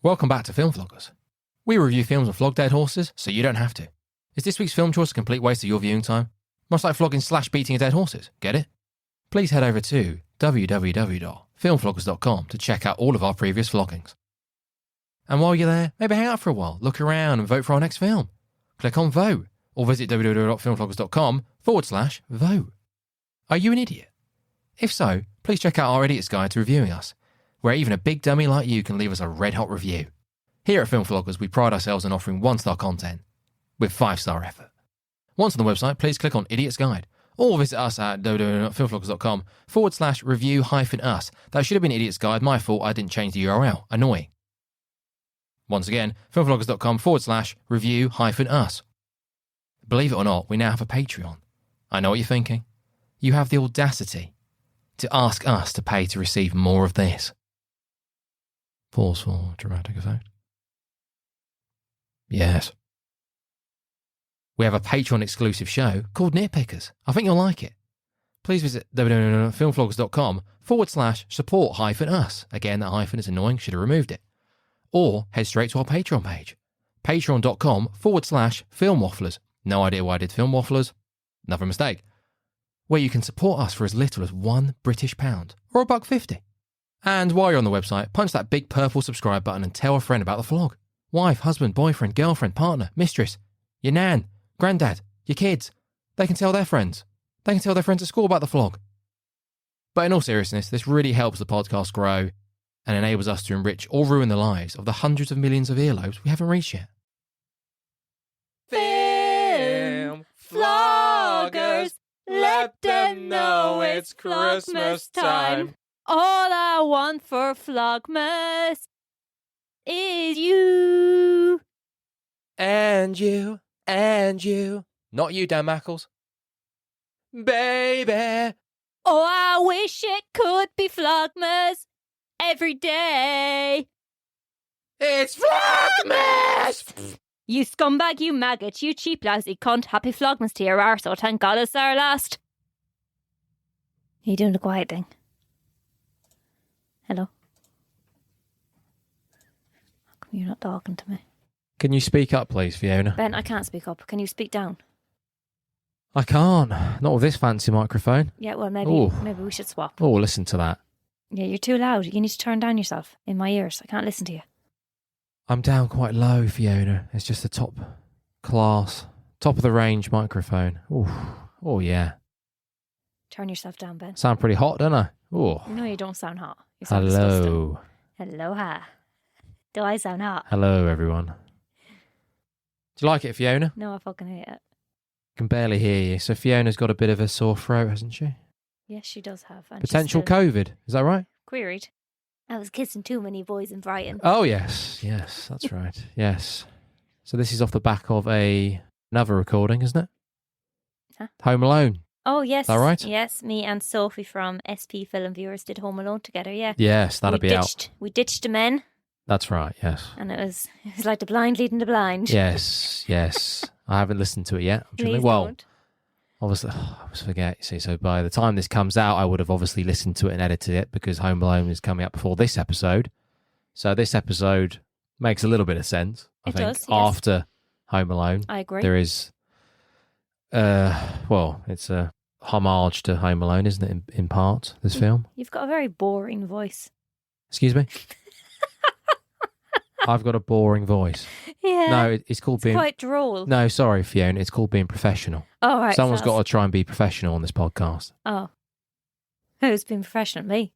Welcome back to Film Vloggers. We review films and flog dead horses, so you don't have to. Is this week's film choice a complete waste of your viewing time? Much like flogging / beating a dead horses, get it? Please head over to www.filmvloggers.com to check out all of our previous vloggings. And while you're there, maybe hang out for a while, look around and vote for our next film. Click on vote, or visit www.filmvloggers.com/vote. Are you an idiot? If so, please check out our Idiot's Guide to Reviewing Us, where even a big dummy like you can leave us a red-hot review. Here at Film Vloggers, we pride ourselves on offering 1-star content with 5-star effort. Once on the website, please click on Idiot's Guide, or visit us at www.filmvloggers.com/review-us. That should have been Idiot's Guide. My fault, I didn't change the URL. Annoying. Once again, filmvloggers.com/review-us. Believe it or not, we now have a Patreon. I know what you're thinking. You have the audacity to ask us to pay to receive more of this. Pause for dramatic effect. Yes. We have a Patreon exclusive show called Nitpickers. I think you'll like it. Please visit www.filmvloggers.com/support-us. Again, that hyphen is annoying, should have removed it. Or head straight to our Patreon page. Patreon.com/filmwafflers. No idea why I did film wafflers. Another mistake. Where you can support us for as little as £1 British or $1.50. And while you're on the website, punch that big purple subscribe button and tell a friend about the vlog. Wife, husband, boyfriend, girlfriend, partner, mistress, your nan, granddad, your kids. They can tell their friends. They can tell their friends at school about the vlog. But in all seriousness, this really helps the podcast grow and enables us to enrich or ruin the lives of the hundreds of millions of earlobes we haven't reached yet. Film Vloggers, let them know it's Christmas time. All I want for Flogmas is you. And you. Not you, Dan Mackles. Baby. Oh, I wish it could be Flogmas every day. It's Flogmas! You scumbag, you maggot, you cheap lousy cunt. Happy Flogmas to your arse. Oh, thank God it's our last. Are you doing the quiet thing? Hello? How come you're not talking to me? Can you speak up, please, Fiona? Ben, I can't speak up. Can you speak down? I can't. Not with this fancy microphone. Yeah, well, maybe we should swap. Oh, listen to that. Yeah, you're too loud. You need to turn down yourself in my ears. I can't listen to you. I'm down quite low, Fiona. It's just a top of the range microphone. Oh yeah. Turn yourself down, Ben. Sound pretty hot, don't I? Oh. No, you don't sound hot. You sound disgusting. Aloha. Do I sound hot? Hello, everyone. Do you like it, Fiona? No, I fucking hate it. I can barely hear you. So Fiona's got a bit of a sore throat, hasn't she? Yes, she does have. And potential COVID. Is that right? Queried. I was kissing too many boys in Brighton. Oh, yes, that's right. Yes. So this is off the back of another recording, isn't it? Huh? Home Alone. Oh, yes. Is that right? Yes, me and Sophie from SP Film Viewers did Home Alone together, yeah. Yes, that'll be out. We ditched the men. That's right, yes. And it was like the blind leading the blind. Yes. I haven't listened to it yet. Please well, don't. obviously, I always forget. See, so by the time this comes out, I would have obviously listened to it and edited it because Home Alone is coming up before this episode. So this episode makes a little bit of sense. I think does, yes. After Home Alone, I agree. there is, it's a homage to Home Alone, isn't it? In part, this film. You've got a very boring voice. Excuse me. I've got a boring voice. Yeah. No, it's called being quite droll. No, sorry, Fiona. It's called being professional. Oh, right. Someone's got to try and be professional on this podcast. Oh. Who's been professional? Me?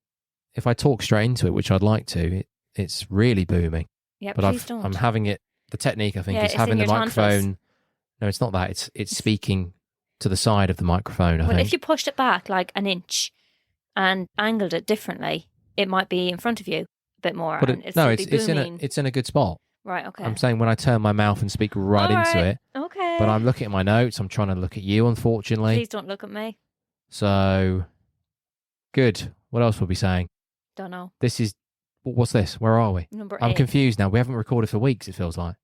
If I talk straight into it, which I'd like to, it's really booming. Yeah, but please don't. I'm having it. The technique, I think, Yeah, is having the in your microphone. tonsils. No, it's not that. It's speaking to the side of the microphone. I Well, think. if you pushed it back like an inch and angled it differently, it might be in front of you a bit more. But and it's in a good spot. Right, okay. I'm saying when I turn my mouth and speak right into it. Okay. But I'm looking at my notes. I'm trying to look at you, unfortunately. Please don't look at me. So, good. What else were we saying? Don't know. This is, what's this? Where are we? Number 8. I'm confused now. We haven't recorded for weeks, it feels like.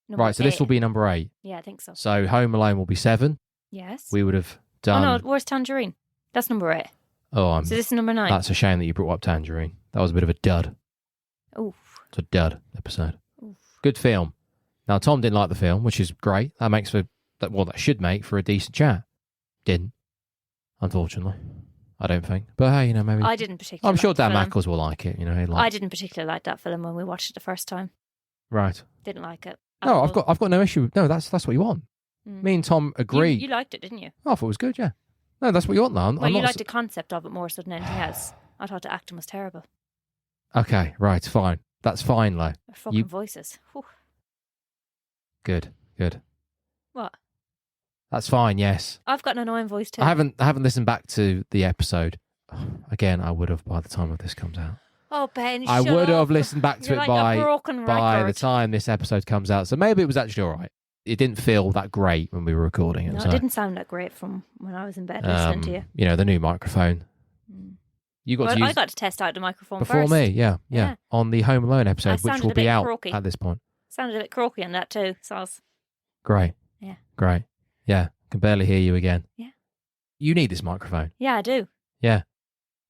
Right, so this will be number 8. Yeah, I think so. So Home Alone will be 7. Yes. We would have done... Oh, no, where's Tangerine? That's number 8. Oh, So this is number 9. That's a shame that you brought up Tangerine. That was a bit of a dud. Oof. It's a dud episode. Oof. Good film. Now, Tom didn't like the film, which is great. That makes for, that should make for a decent chat. Didn't, unfortunately. I don't think. But hey, maybe. I didn't particularly I'm sure like the Dan film. Mackles will like it. I didn't particularly like that film when we watched it the first time. Right. Didn't like it. No, I've got no issue. No, that's what you want. Me and Tom agree. You liked it, didn't you? I thought it was good, yeah. No, that's what you want, though. Well, you liked the concept of it more so than anything else. I thought the acting was terrible. Okay, right, fine. That's fine, Lo. Their fucking voices. Whew. Good. What? That's fine, yes. I've got an annoying voice too. I haven't listened back to the episode. Again, I would have by the time of this comes out. Oh, Ben, I would have listened back to You're it like a broken by record. the time this episode comes out. So maybe it was actually all right. It didn't feel that great when we were recording it. No, so. it didn't sound that great from when I was in bed listening to you. The new microphone. You got to use I got to test out the microphone before first. me, yeah. On the Home Alone episode, which will be out croaky. at this point. Sounded a bit croaky on that too, Soz. Great. Yeah. Great. Yeah. Can barely hear you again. Yeah. You need this microphone. Yeah, I do. Yeah.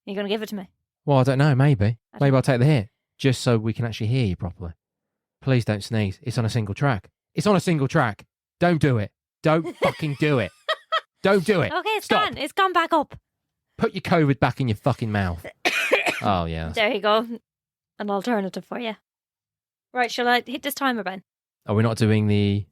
You're going to give it to me? Well, I don't know. Maybe I'll take the hit just so we can actually hear you properly. Please don't sneeze. It's on a single track. Don't do it. Don't fucking do it. Don't do it. Okay, it's Stop. gone. It's gone back up. Put your COVID back in your fucking mouth. Oh, yeah. There you go. An alternative for you. Right, shall I hit this timer, Ben? Are we not doing the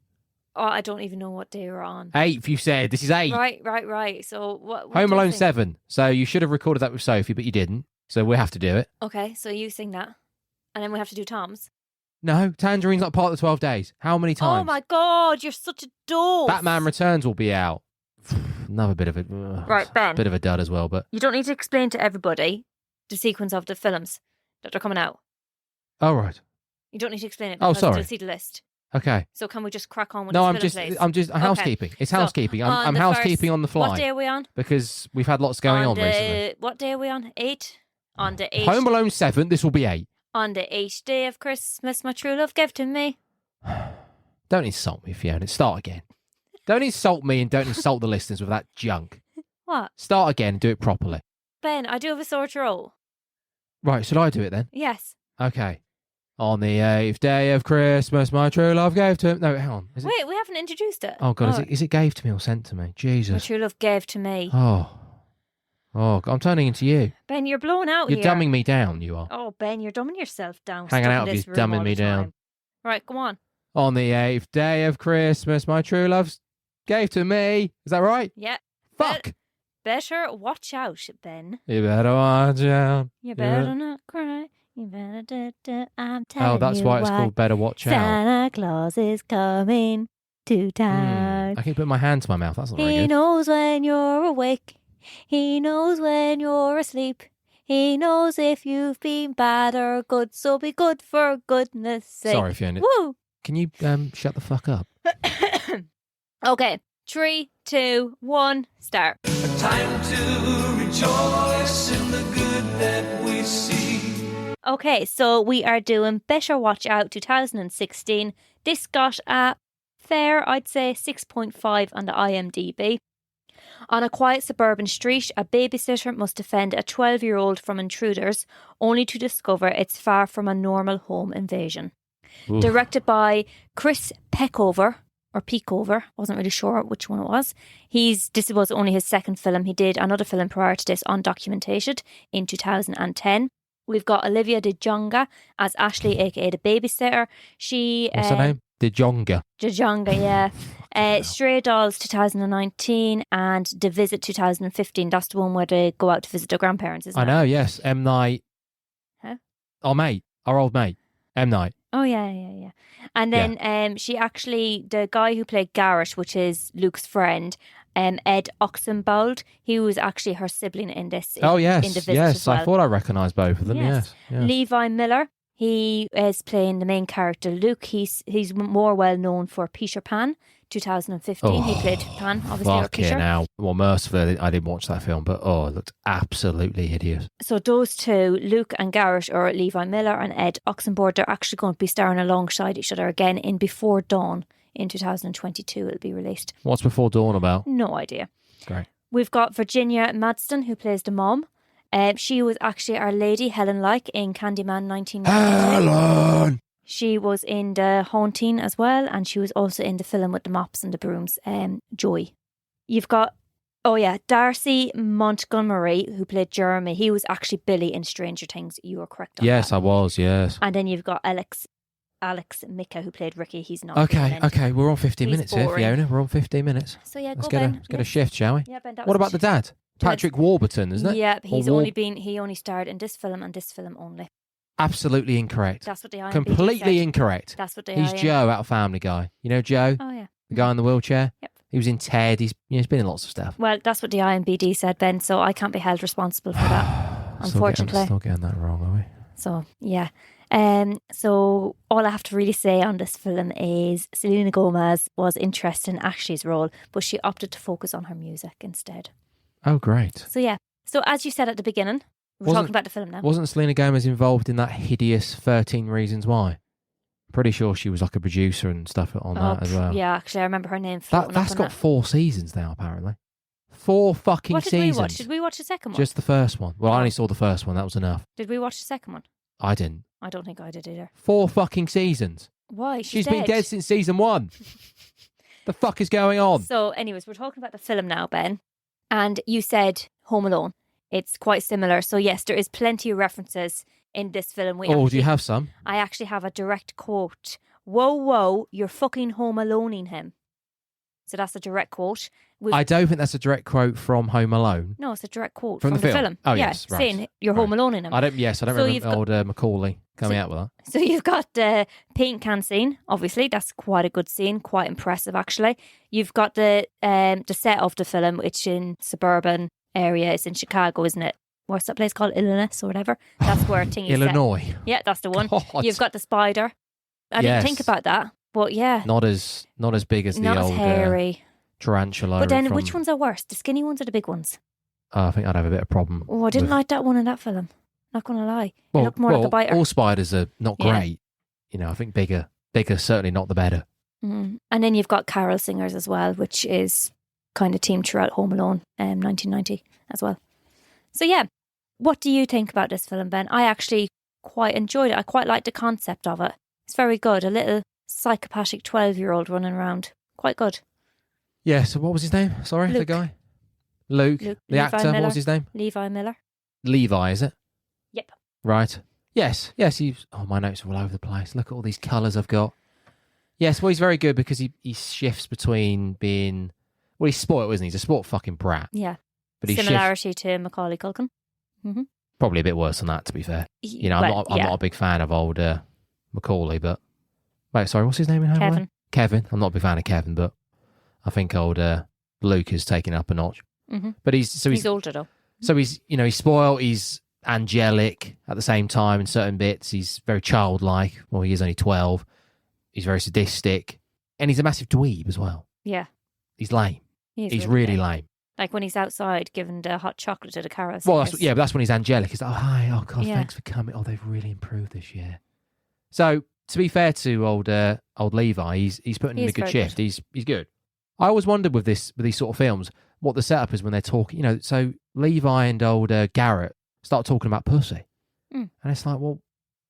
Oh, I don't even know what day we're on. 8th? You said this is 8. Right. So what Home do you Alone think? 7. So you should have recorded that with Sophie, but you didn't. So we have to do it. Okay, so you sing that. And then we have to do Tom's. No, Tangerine's not part of the 12 days. How many times? Oh my God, you're such a dope. Batman Returns will be out. Another bit of a Right, Ben. bit of a dud as well, but You don't need to explain to everybody the sequence of the films that are coming out. oh right, You don't need to explain it. Oh, because sorry. You'll see the list. okay. So can we just crack on with No, this film, please? I'm just housekeeping. It's So, housekeeping. on I'm the housekeeping first- on the fly What day are we on? because we've had lots going on recently. What day are we on? 8? On the 8th. Home Alone 7. This will be 8. On the 8th day of Christmas, my true love gave to me. Don't insult me, Fiona. Start again. Don't insult me and don't insult the listeners with that junk. What? Start again and do it properly. Ben, I do have a sore throat. Right, should I do it then? Yes. Okay. On the 8th day of Christmas, my true love gave to him. No, hang on. Is it? Wait, we haven't introduced it. Oh God, is it gave to me or sent to me? My Jesus. true love gave to me. Oh, I'm turning into you. Ben, you're blown out You're here. dumbing me down. You are. Oh, Ben, you're dumbing yourself down. Hanging stuck out in with this you, room dumbing all me the down. time. Right, go on. On the 8th day of Christmas, my true love gave to me. Is that right? Yeah. Fuck. Better watch out, Ben. You better watch out. You better not cry. You better I'm telling you Oh, that's why it's called Better Watch Out. Santa Claus is coming to town. I keep putting my hand to my mouth. That's not very He good. knows when you're awake. He knows when you're asleep. He knows if you've been bad or good. So be good for goodness sake. Sorry, Fiona. Woo! Can you shut the fuck up? Okay. 3, 2, 1, start. Time to rejoice in the good that we see. Okay, so we are doing Better Watch Out 2016. This got a fair, I'd say, 6.5 on the IMDB. On a quiet suburban street, a babysitter must defend a 12-year-old from intruders, only to discover it's far from a normal home invasion. Oof. Directed by Chris Peckover, wasn't really sure which one it was. This was only his second film. He did another film prior to this, Undocumented, in 2010. We've got Olivia DeJonga as Ashley, aka the babysitter. What's her name? DeJonga. DeJonga, yeah. Stray Dolls 2019 and The Visit 2015. That's the one where they go out to visit their grandparents, isn't I it? know, yes. M. Night. Huh? Our old mate. M. Night. Oh, yeah. And then she actually, the guy who played Garrett, which is Luke's friend, Ed Oxenbould, he was actually her sibling in this. Oh, yes. In The Visit Yes, as well. I thought I recognised both of them, yes. Levi Miller, he is playing the main character, Luke. He's more well known for Peter Pan, 2015. He played Pan, obviously, or Peter. Fucking hell. Well, mercifully, I didn't watch that film, but it looked absolutely hideous. So those two, Luke and Garrett, or Levi Miller and Ed Oxenbould, they're actually going to be starring alongside each other again in Before Dawn in 2022. It'll be released. What's Before Dawn about? No idea. Great. We've got Virginia Madsen, who plays the mom. She was actually Our Lady Helen Like in Candyman 1992. Helen! She was in The Haunting as well, and she was also in the film with the mops and the brooms, Joy. You've got, Darcy Montgomery, who played Jeremy. He was actually Billy in Stranger Things. You were correct on Yes, that. I was, yes. And then you've got Alex Mika, who played Ricky. He's not. Okay, we're on 15 He's minutes here, boring. Fiona. We're on 15 minutes. So yeah, Let's go Ben. get a shift, shall we? Yeah, Ben. What about the dad? Patrick Warburton, isn't it? Yeah, Or he only starred in this film and this film only. Absolutely incorrect. That's what the IMDb Completely said. incorrect. That's what the He's Joe out of Family Guy. You know Joe? Oh yeah. The guy in the wheelchair? Yep. He was in Ted. He's been in lots of stuff. Well, that's what the IMDb said, Ben. So I can't be held responsible for that, unfortunately. Still getting that wrong, are we? So yeah. So all I have to really say on this film is Selena Gomez was interested in Ashley's role, but she opted to focus on her music instead. Oh, great. So yeah. So as you said at the beginning, we're talking about the film now. Wasn't Selena Gomez involved in that hideous 13 Reasons Why? Pretty sure she was like a producer and stuff on that as well. Yeah, actually, I remember her name. That's got 4 seasons now, apparently. 4 fucking What did seasons. we watch? Did we watch the second one? Just the first one. Well, I only saw the first one. That was enough. Did we watch the second one? I didn't. I don't think I did either. 4 fucking seasons. Why? She's been dead since season 1. The fuck is going on? So, anyways, we're talking about the film now, Ben. And you said Home Alone. It's quite similar. So, yes, there is plenty of references in this film. Do you have some? I actually have a direct quote. Whoa, whoa, you're fucking home aloneing him. So that's a direct quote. I don't think that's a direct quote from Home Alone. No, it's a direct quote From the film? Oh, yeah, yes, right. saying you're home aloneing him. I don't So remember you've got- old Macaulay coming out with that. So you've got the paint can scene. Obviously, that's quite a good scene. Quite impressive, actually. You've got the set of the film, which in suburban area. It's in Chicago, isn't it? What's that place called? Illinois or whatever. That's where thing is set. Illinois. Yeah, that's the one. God. You've got the spider. I didn't think about that, but yeah, Not as big as not the as old hairy. tarantula. But then, from- which ones are worse? The skinny ones or the big ones? I think I'd have a bit of problem. Oh, I didn't with- like that one in that film. Not gonna lie, Well, it looked more like a biter. all spiders are not Yeah. great. You know, I think bigger certainly not the better. And then you've got carol singers as well, which is kind of teamed throughout Home Alone, 1990 as well. So yeah, what do you think about this film, Ben? I actually quite enjoyed it. I quite liked the concept of it. It's very good. A little psychopathic 12-year-old running around. Quite good. Yeah. So what was his name? Sorry, the Luke. guy. Luke. The Levi actor. What Miller. was his name? Levi Miller. Levi. Is it? Yep. Right. Yes. He's. Oh, my notes are all over the place. Look at all these colours I've got. Yes. Well, he's very good because he shifts between being. Well, he's spoiled, isn't he? He's a sport fucking brat. Yeah. But he shifts. Similarity to Macaulay Culkin. Probably a bit worse than that, to be fair. You know, I'm not a big fan of old Macaulay, but wait, sorry, what's his name in Home Alone? Kevin. I'm not a big fan of Kevin, but I think old Luke is taking it up a notch. But he's older though. So he's spoiled. He's angelic at the same time in certain bits. He's very childlike. Well, he is only 12. He's very sadistic, and he's a massive dweeb as well. Yeah. He's lame. He's really really lame. Like when he's outside giving the hot chocolate to the carols. Well, but that's when he's angelic. He's like, oh, hi, oh, God, Yeah. thanks for coming. Oh, they've really improved this year. So, to be fair to old Levi, he's putting in a good shift. He's good. I always wondered with these sort of films, what the setup is when they're talking. You know, so Levi and old Garrett start talking about pussy. And it's like, well,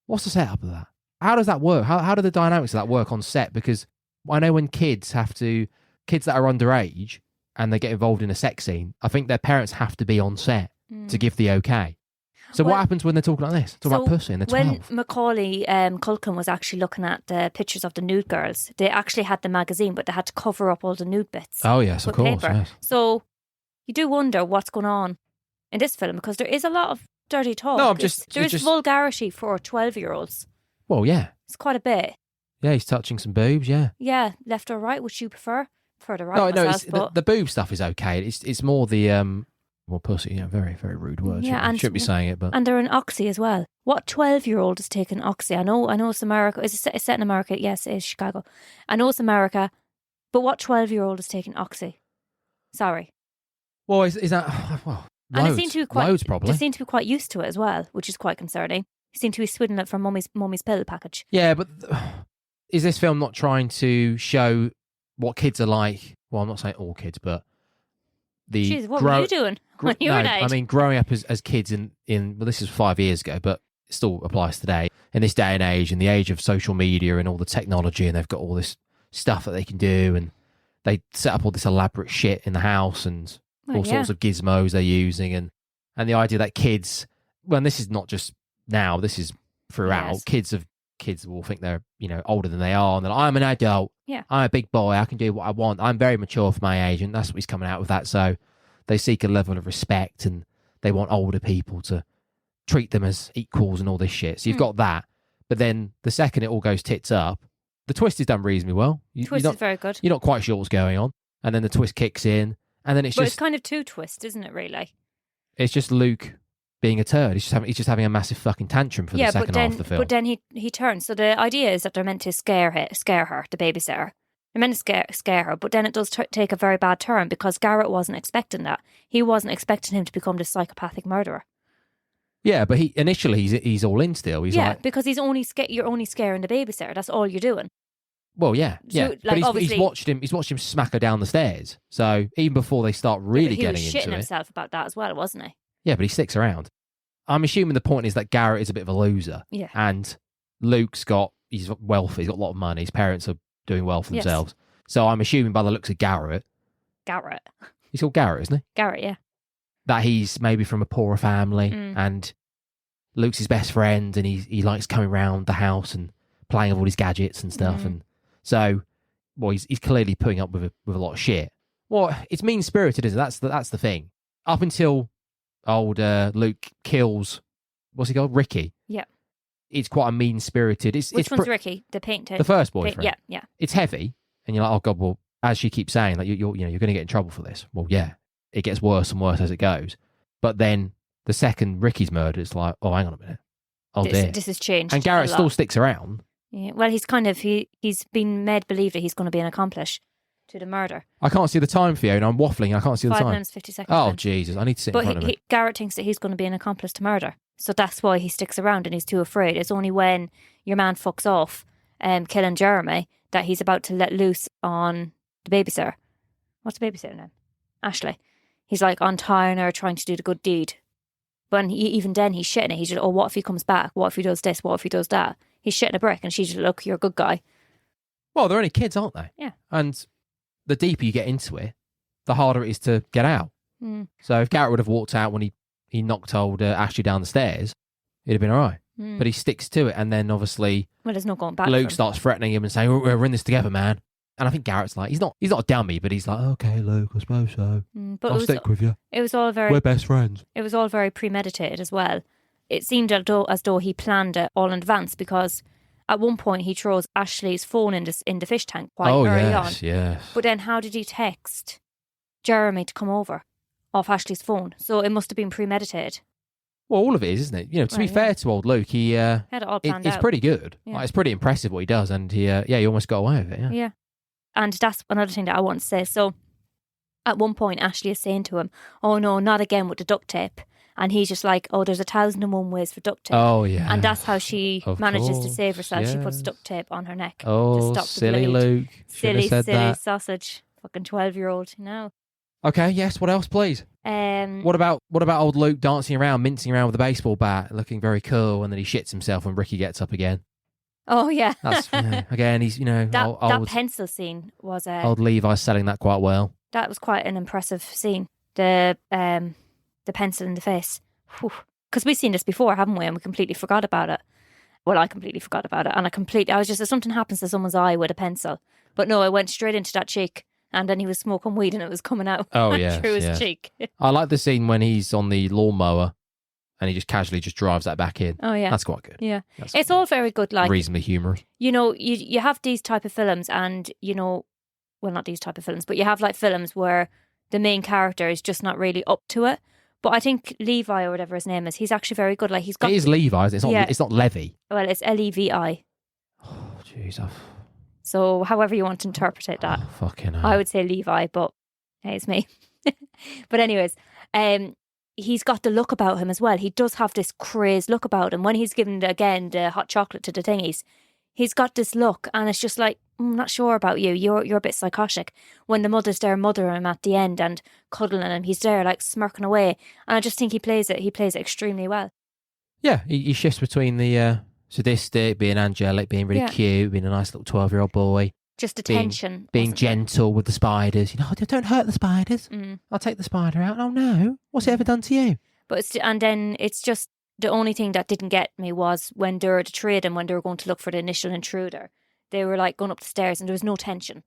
what's the setup of that? How does that work? How do the dynamics of that work on set? Because I know when kids that are underage, and they get involved in a sex scene, I think their parents have to be on set to give the okay. So what happens when they're talking like this? Talking about pussy and they're 12. When Macaulay Culkin was actually looking at the pictures of the nude girls, they actually had the magazine, but they had to cover up all the nude bits. Oh, yes, of with course. paper. Yes. So you do wonder what's going on in this film, because there is a lot of dirty talk. No, there is vulgarity for 12-year-olds. Well, yeah. It's quite a bit. Yeah, he's touching some boobs, yeah. Yeah, left or right, which you prefer? For the right myself, but the boob stuff is okay. It's more the pussy. Yeah, very very rude word. Yeah, and shouldn't be saying it, but and they're in Oxy as well. What 12-year-old is taking Oxy? I know it's America. It's set in America. Yes, it is Chicago. I know it's America, but what 12-year-old is taking Oxy? Sorry. Well, is that well? And Loads, they seem to be quite loads probably. They seem to be quite used to it as well, which is quite concerning. They seem to be swiddling it from mummy's pill package. Yeah, but is this film not trying to show what kids are like? Well, I'm not saying all kids, but the Jeez, what were you doing? when you were an age. I mean, growing up as kids in well, this is 5 years ago, but it still applies today. In this day and age, in the age of social media and all the technology, and they've got all this stuff that they can do, and they set up all this elaborate shit in the house and all sorts of gizmos they're using, and the idea that kids, well, and this is not just now, this is throughout. Kids will think they're older than they are, and they're like, I'm an adult. Yeah, I'm a big boy. I can do what I want. I'm very mature for my age, and that's what he's coming out with that. So they seek a level of respect, and they want older people to treat them as equals and all this shit. So you've got that, but then the second it all goes tits up, the twist is done reasonably well. Twist is very good. You're not quite sure what's going on, and then the twist kicks in, and then it's kind of two twists, isn't it? Really, it's just Luke being a turd. He's just having a massive fucking tantrum for the second half of the film. But then he turns. So the idea is that they're meant to scare her, the babysitter. They're meant to scare her, but then it does take a very bad turn because Garrett wasn't expecting that. He wasn't expecting him to become this psychopathic murderer. Yeah, but he's all in still. He's like, because you're only scaring the babysitter. That's all you're doing. Well, yeah. So, but he's watched him smack her down the stairs. So even before they start really getting into it, he was shitting himself about that as well, wasn't he? Yeah, but he sticks around. I'm assuming the point is that Garrett is a bit of a loser. Yeah. And he's wealthy, he's got a lot of money, his parents are doing well for themselves. So I'm assuming by the looks of Garrett. He's called Garrett, isn't he? Garrett, yeah. That he's maybe from a poorer family and Luke's his best friend, and he likes coming around the house and playing with all his gadgets and stuff. And so, well, he's clearly putting up with a lot of shit. Well, it's mean-spirited, isn't it? That's the thing. Up until old Luke kills, what's he called? Ricky. Yeah. It's quite a mean-spirited. Which one's Ricky? The first boyfriend. Yeah. It's heavy, and you're like, oh god. Well, as she keeps saying, like you're going to get in trouble for this. Well, yeah, it gets worse and worse as it goes. But then the second Ricky's murdered, it's like, oh, hang on a minute. Oh dear, this has changed. And Garrett still sticks around. Yeah. Well, he's he's been made believe that he's going to be an accomplice to the murder. I can't see the time, Fiona. I'm waffling. I can't see the time. 5 minutes 50 seconds. Oh Jesus, I need to sit in front of him. Garrett thinks that he's going to be an accomplice to murder, so that's why he sticks around and he's too afraid. It's only when your man fucks off, killing Jeremy, that he's about to let loose on the babysitter. What's the babysitter name? Ashley. He's like untying her, trying to do the good deed. But even then, he's shitting it. He's just, oh, what if he comes back? What if he does this? What if he does that? He's shitting a brick, and she's just, look, you're a good guy. Well, they're only kids, aren't they? Yeah. And the deeper you get into it, the harder it is to get out. So if Garrett would have walked out when he knocked old Ashley down the stairs, it'd have been all right. But he sticks to it, and then obviously, well, there's no going back. Luke starts threatening him and saying, we're in this together, man. And I think Garrett's like, he's not a dummy, but he's like, okay, Luke, I suppose so. But I'll stick with you. It was all very... We're best friends. It was all very premeditated as well. It seemed as though he planned it all in advance, because at one point he throws Ashley's phone in the fish tank quite early on. Yes. But then how did he text Jeremy to come over off Ashley's phone? So it must have been premeditated. Well, all of it is, isn't it? To be fair to old Luke, he had it all planned out. It's pretty good. Yeah. Like, it's pretty impressive what he does, and he almost got away with it. Yeah. And that's another thing that I want to say. So at one point, Ashley is saying to him, oh no, not again with the duct tape. And he's just like, oh, there's 1,001 ways for duct tape. Oh, yeah. And that's how she manages to save herself. Yes. She puts duct tape on her neck Oh, to stop the silly bleed. Luke. Silly that. sausage. Fucking 12-year-old, Okay, yes, what else, please? What about old Luke dancing around, mincing around with a baseball bat, looking very cool, and then he shits himself when Ricky gets up again? Oh, yeah. That's again, he's, that pencil scene was... old Levi's selling that quite well. That was quite an impressive scene. The pencil in the face. Because we've seen this before, haven't we? And we completely forgot about it. Well, I completely forgot about it. And I was just, if something happens to someone's eye with a pencil. But no, it went straight into that cheek. And then he was smoking weed and it was coming out through his cheek. I like the scene when he's on the lawnmower and he just casually drives that back in. Oh, yeah. That's quite good. Yeah. It's all very good. Like, reasonably humorous. You have these type of films and, well, not these type of films, but you have like films where the main character is just not really up to it. But I think Levi, or whatever his name is, he's actually very good. Like, he's got... It is Levi. It's not Levy. Well, it's Levi. Oh, jeez. So, however you want to interpret it, that. Oh, fucking hell. I would say Levi, but hey, it's me. But anyways, he's got the look about him as well. He does have this crazed look about him. When he's given, again, the hot chocolate to the thingies, he's got this look, and it's just like, I'm not sure about you. You're a bit psychotic. When the mother's there mothering him at the end and cuddling him, he's there like smirking away. And I just think he plays it extremely well. Yeah, he shifts between the sadistic, being angelic, being really cute, being a nice little 12-year-old boy. Just attention. Being gentle with the spiders. Don't hurt the spiders. I'll take the spider out. Oh no, what's it ever done to you? But then it's just the only thing that didn't get me was when they were to trade and when they were going to look for the initial intruder. They were like going up the stairs and there was no tension.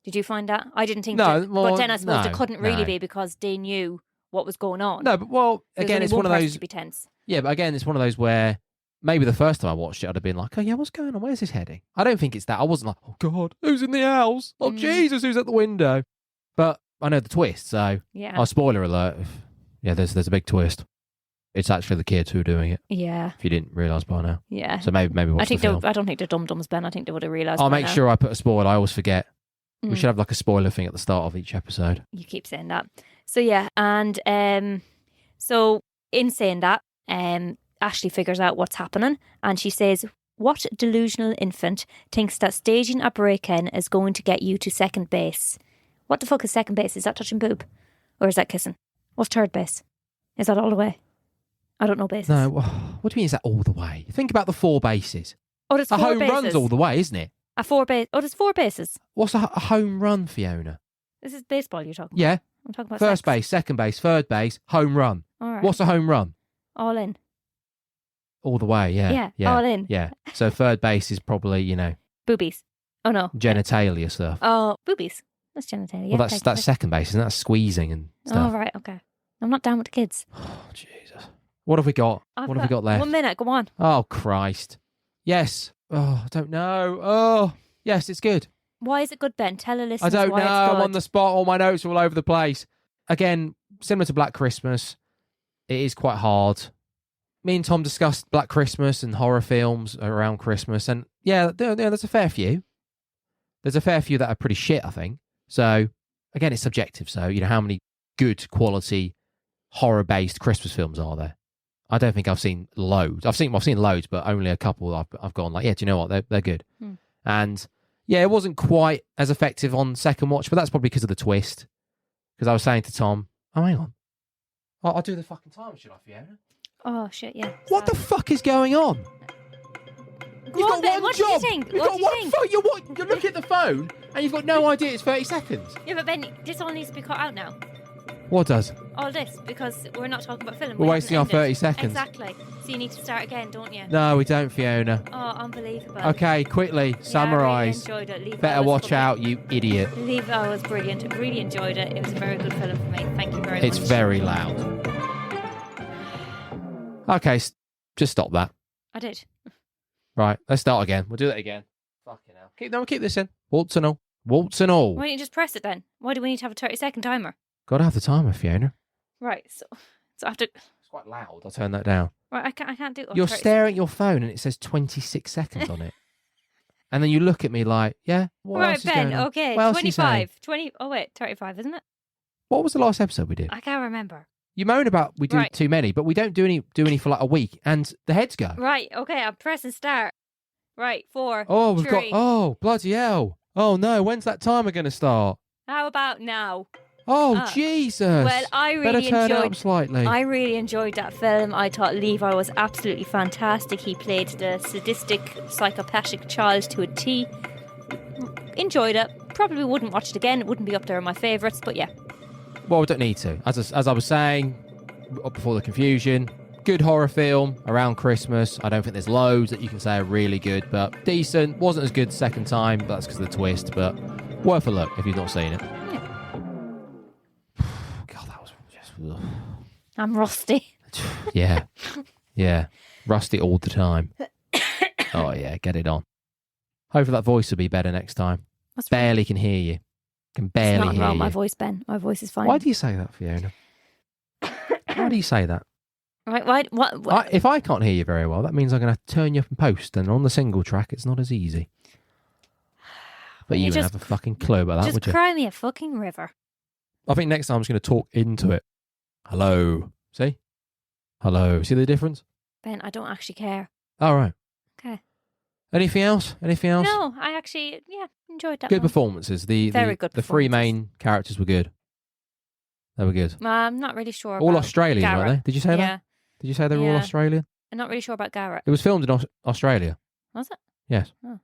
Did you find that? I didn't think that. Well, but then I suppose it couldn't really be because they knew what was going on. No, but again, it's one of those. To be tense. Yeah, but again, it's one of those where maybe the first time I watched it, I'd have been like, oh yeah, what's going on? Where's this heading? I don't think it's that. I wasn't like, oh God, who's in the house? Oh Jesus, who's at the window? But I know the twist, so spoiler alert. There's a big twist. It's actually the kids who are doing it. Yeah. If you didn't realise by now. Yeah. So maybe watch the film. I don't think they're dum-dums, Ben. I think they would have realised. I'll make sure I put a spoiler. I always forget. We should have like a spoiler thing at the start of each episode. You keep saying that. So yeah, and so in saying that, Ashley figures out what's happening and she says, what delusional infant thinks that staging a break-in is going to get you to second base? What the fuck is second base? Is that touching boob? Or is that kissing? What's third base? Is that all the way? I don't know bases. No, what do you mean is that all the way? Think about the 4 bases. Oh, there's 4 bases. A home run's all the way, isn't it? A 4 base. Oh, there's 4 bases. What's a home run, Fiona? This is baseball you're talking about. Yeah. I'm talking about first base, second base, third base, home run. All right. What's a home run? All in. All the way, yeah. Yeah, all in. Yeah. So third base is probably, boobies. Oh, no. Genitalia stuff. Oh, boobies. That's genitalia. Well, that's second base, isn't that? Squeezing and stuff. Oh, right, okay. I'm not down with the kids. Oh, Jesus. What have we got? What have we got left? 1 minute, go on. Oh, Christ. Yes. Oh, I don't know. Oh, yes, it's good. Why is it good, Ben? Tell a listener. I don't why know. It's good. I'm on the spot. All my notes are all over the place. Again, similar to Black Christmas, it is quite hard. Me and Tom discussed Black Christmas and horror films around Christmas, and there's a fair few. There's a fair few that are pretty shit, I think. So, again, it's subjective. So, how many good quality horror-based Christmas films are there? I don't think I've seen loads. I've seen loads, but only a couple I've gone like, yeah, do you know what? They're good. And yeah, it wasn't quite as effective on second watch, but that's probably because of the twist. Because I was saying to Tom, oh, hang on. I'll do the fucking time, should I, Fiona? Oh, shit, yeah. What the fuck is going on? You've got one what job. Do you think? You've got one phone. You're looking at the phone and you've got no idea it's 30 seconds. Yeah, but Ben, this all needs to be cut out now. What does? All this, because we're not talking about film. We're wasting our 30 seconds. Exactly. So you need to start again, don't you? No, we don't, Fiona. Oh, unbelievable. Okay, quickly, summarise. I really enjoyed it. Better watch out, you idiot. I was brilliant. I really enjoyed it. It was a very good film for me. Thank you very much. It's very loud. Okay, just stop that. I did. Right, let's start again. We'll do that again. Fucking hell. Keep this in. Waltz and all. Waltz and all. Why don't you just press it then? Why do we need to have a 30-second timer? Gotta have the timer, Fiona. Right, so I have to... It's quite loud. I'll turn that down. Right, I can't do it. You're staring at your phone and it says 26 seconds on it. And then you look at me like, yeah, what right, else is Ben, going on? okay, what 25. 20. Oh, wait, 35, isn't it? What was the last episode we did? I can't remember. You moan about we do too many, but we don't do any for like a week, and the heads go. Right, okay, I'm pressing start. Right, 4. Oh, we've 3. got. Oh, bloody hell! Oh no, when's that timer going to start? How about now? Oh Jesus! Well, I really turn it up slightly. I really enjoyed that film. I thought Levi was absolutely fantastic. He played the sadistic, psychopathic child to a T. Enjoyed it. Probably wouldn't watch it again. It wouldn't be up there in my favourites, but yeah. Well, we don't need to. As I was saying before the confusion, good horror film around Christmas. I don't think there's loads that you can say are really good, but decent. Wasn't as good the second time. That's because of the twist, but worth a look if you've not seen it. Yeah. God, that was just... I'm rusty. Yeah. Yeah. Rusty all the time. Oh, yeah. Get it on. Hopefully that voice will be better next time. Barely can hear you. Can barely hear you. My voice, Ben. My voice is fine. Why do you say that, Fiona? Why do you say that? Right, what? If I can't hear you very well, that means I'm going to turn you up and post, and on the single track, it's not as easy. But you wouldn't have a fucking clue about that, would you? Just cry me a fucking river. I think next time I'm just going to talk into it. Hello. See? Hello. See the difference? Ben, I don't actually care. All right. Okay. Anything else? No, I actually, enjoyed that Good one. performances. Very good The three performances. main characters were good. They were good. I'm not really sure All about Australian, Garrett. weren't they? Did you say that? Did you say they were all Yeah. Australian? I'm not really sure about Garrett. It was filmed in Australia. Was it? Yes. Oh.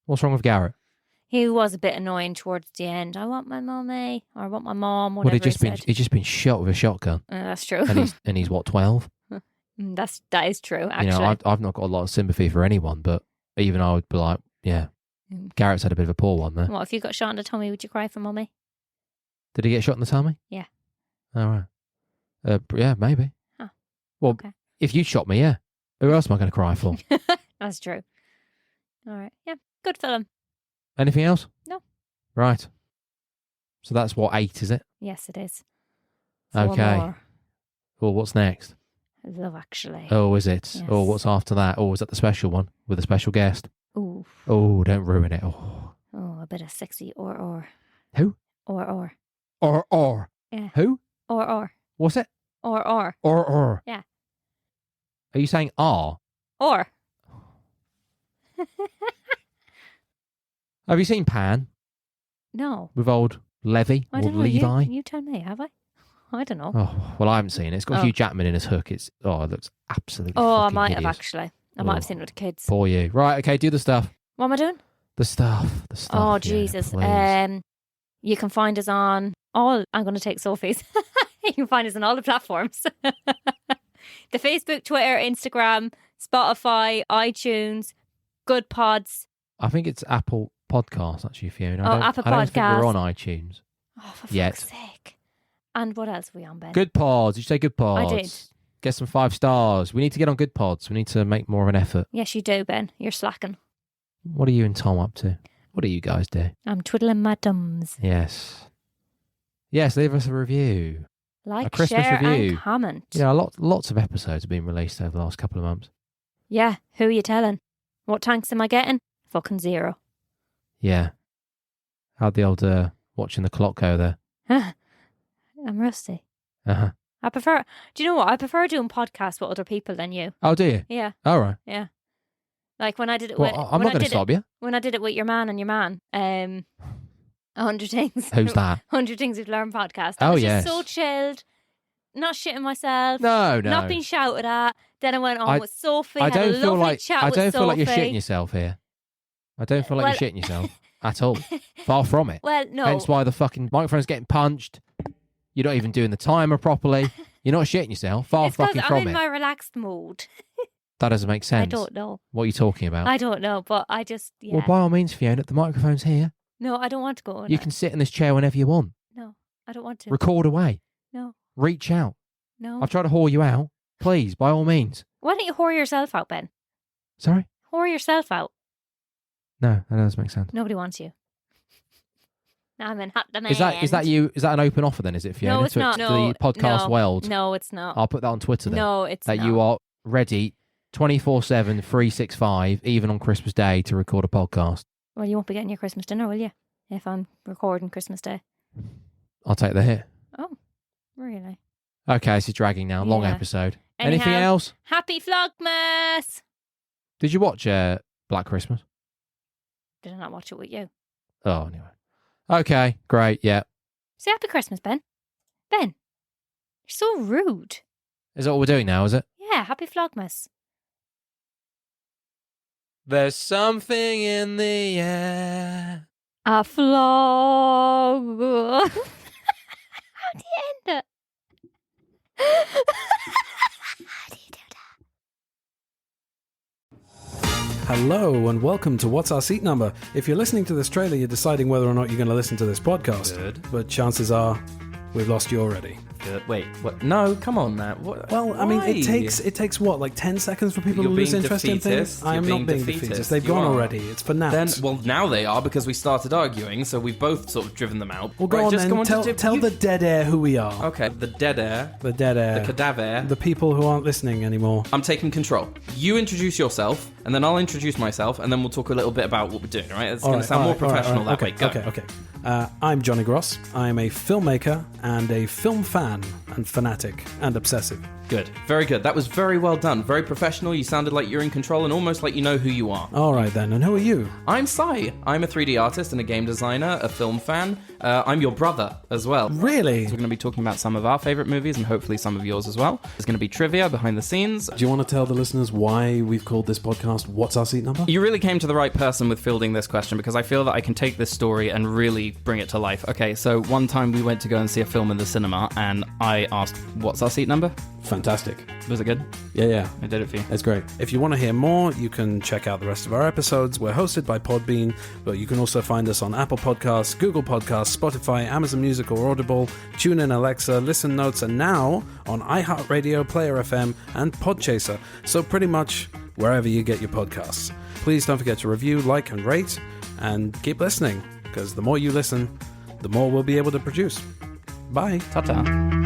What's wrong with Garrett? He was a bit annoying towards the end. I want my mummy, or I want my mom, Well, whatever he'd just he been said. he'd just been shot with a shotgun, That's true. and he's what 12. That is true, actually. You know, I've not got a lot of sympathy for anyone, but even I would be like, yeah, Garrett's had a bit of a poor one there. What, if you got shot in the tummy, would you cry for mummy? Did he get shot in the tummy? Yeah. All right. Yeah, maybe. Oh, well, okay. if you shot me, yeah. Who else am I going to cry for? That's true. All right. Yeah, good film. Anything else? No. Right. So that's what, 8, is it? Yes, it is. Okay. More. Well, what's next? Love Actually. Oh, is it? Yes. Oh, what's after that? Oh, is that the special one with a special guest? Ooh. Oh, don't ruin it. Oh. Oh, a bit of sexy or. Who? Or. Or. Yeah. Who? Or. What's it? Or. Or. Yeah. Are you saying R? Or. Have you seen Pan No. with old Levy I or don't know. Levi? You tell me, have I? I don't know. Oh, well, I haven't seen it. It's got Oh. Hugh Jackman in his hook. It looks absolutely I fucking might hideous. have actually. I might have Oh. seen it with the kids. For you. Right, okay, do the stuff. What am I doing? The stuff. Oh, Fiona, Jesus. please. You can find us on all... I'm going to take Sophie's. You can find us on all the platforms. The Facebook, Twitter, Instagram, Spotify, iTunes, Good Pods. I think it's Apple Podcasts, actually, Fiona. Oh, Apple I don't think Podcasts. we're on iTunes. Oh, for Yet. fuck's sake. And what else are we on, Ben? Good Pods. Did you say Good Pods? I did. Get some 5 stars. We need to get on Good Pods. We need to make more of an effort. Yes, you do, Ben. You're slacking. What are you and Tom up to? What do you guys do? I'm twiddling my thumbs. Yes. Yes, leave us a review. A Like, Christmas share, review. and comment. Yeah, lots of episodes have been released over the last couple of months. Yeah, who are you telling? What tanks am I getting? Fucking 0. Yeah. How'd the old watching the clock go there? I'm rusty. Uh-huh. I prefer... Do you know what? I prefer doing podcasts with other people than you. Oh, do you? Yeah, All right. yeah. Like when I did it Well, with... I'm not going to stop you. When I did it with your man and your man, 100 Things. Who's that? 100 Things We've Learned podcast. Oh, I was yes. just so chilled, not shitting myself, No. not being shouted at. Then I went on I- with Sophie, I had a don't feel lovely like chat I with don't feel like you're Sophie. shitting yourself here. I don't feel like Well- you're shitting yourself at all. Far from it. Well, no. Hence why the fucking microphone's getting punched. You're not even doing the timer properly. You're not shitting yourself. Far it's because fucking I'm from in it. my relaxed mood. That doesn't make sense. I don't know. What are you talking about? I don't know, but I just, yeah. Well, by all means, Fiona, the microphone's here. No, I don't want to go on You it. can sit in this chair whenever you want. No, I don't want to. Record away. No, Reach out. no. I've tried to whore you out. Please, by all means. Why don't you whore yourself out, Ben? Sorry? Whore yourself out. No, that doesn't make sense. Nobody wants you. Now I'm in hot demand. Is that you? Is that an open offer then? Is it, Fiona? No, it's to, not. to No, the podcast no, world. No, it's not. I'll put that on Twitter then. No, it's that not. you are ready 24/7, 365, even on Christmas Day to record a podcast. Well, you won't be getting your Christmas dinner, will you? If I'm recording Christmas Day. I'll take the hit. Oh, really? Okay, this is dragging now. Long Yeah. episode. Anyhow, Anything else? Happy Flogmas! Did you watch Black Christmas? Did I not watch it with you? Oh, anyway. Okay, great. Yeah. Say happy Christmas, Ben. Ben, you're so rude. Is that what we're doing now, is it? Yeah, happy Flogmas. There's something in the air. A flog. How do you end it? How do you do that? Hello and welcome to What's Our Seat Number. If you're listening to this trailer, you're deciding whether or not you're going to listen to this podcast. Good. But chances are we've lost you already. Good. Wait, what? No, come on now. What? Well, I mean, Why? it takes what, like 10 seconds for people You're to lose being interest in things? defeatist. I am You're not being being defeatist. defeatist. They've You gone are. already. It's for now. Then, well, now they are because we started arguing, so we've both sort of driven them out. Well, go Right, on just then. go on to Tell you- the dead air who we are. Okay, the dead air, The dead air. the cadaver. The people who aren't listening anymore. I'm taking control. You introduce yourself, and then I'll introduce myself, and then we'll talk a little bit about what we're doing, right? It's going to sound more professional that way. Go. Okay. I'm Johnny Gross. I'm a filmmaker and a film fan, and and fanatic and obsessive. Good. Very good. That was very well done. Very professional. You sounded like you're in control and almost like you know who you are. All right then, and who are you? I'm Sai. I'm a 3D artist and a game designer, a film fan. I'm your brother as well. Really? So we're going to be talking about some of our favourite movies and hopefully some of yours as well. There's going to be trivia behind the scenes. Do you want to tell the listeners why we've called this podcast What's Our Seat Number? You really came to the right person with fielding this question because I feel that I can take this story and really bring it to life. Okay, so one time we went to go and see a film in the cinema and I asked, what's our seat number? Fantastic. Was it good? Yeah. I did it for you. It's great. If you want to hear more, you can check out the rest of our episodes. We're hosted by Podbean, but you can also find us on Apple Podcasts, Google Podcasts, Spotify, Amazon Music or Audible, TuneIn, Alexa, Listen Notes, and now on iHeartRadio, Player FM, and Podchaser. So pretty much wherever you get your podcasts. Please don't forget to review, like, and rate, and keep listening, because the more you listen, the more we'll be able to produce. Bye. Ta-ta.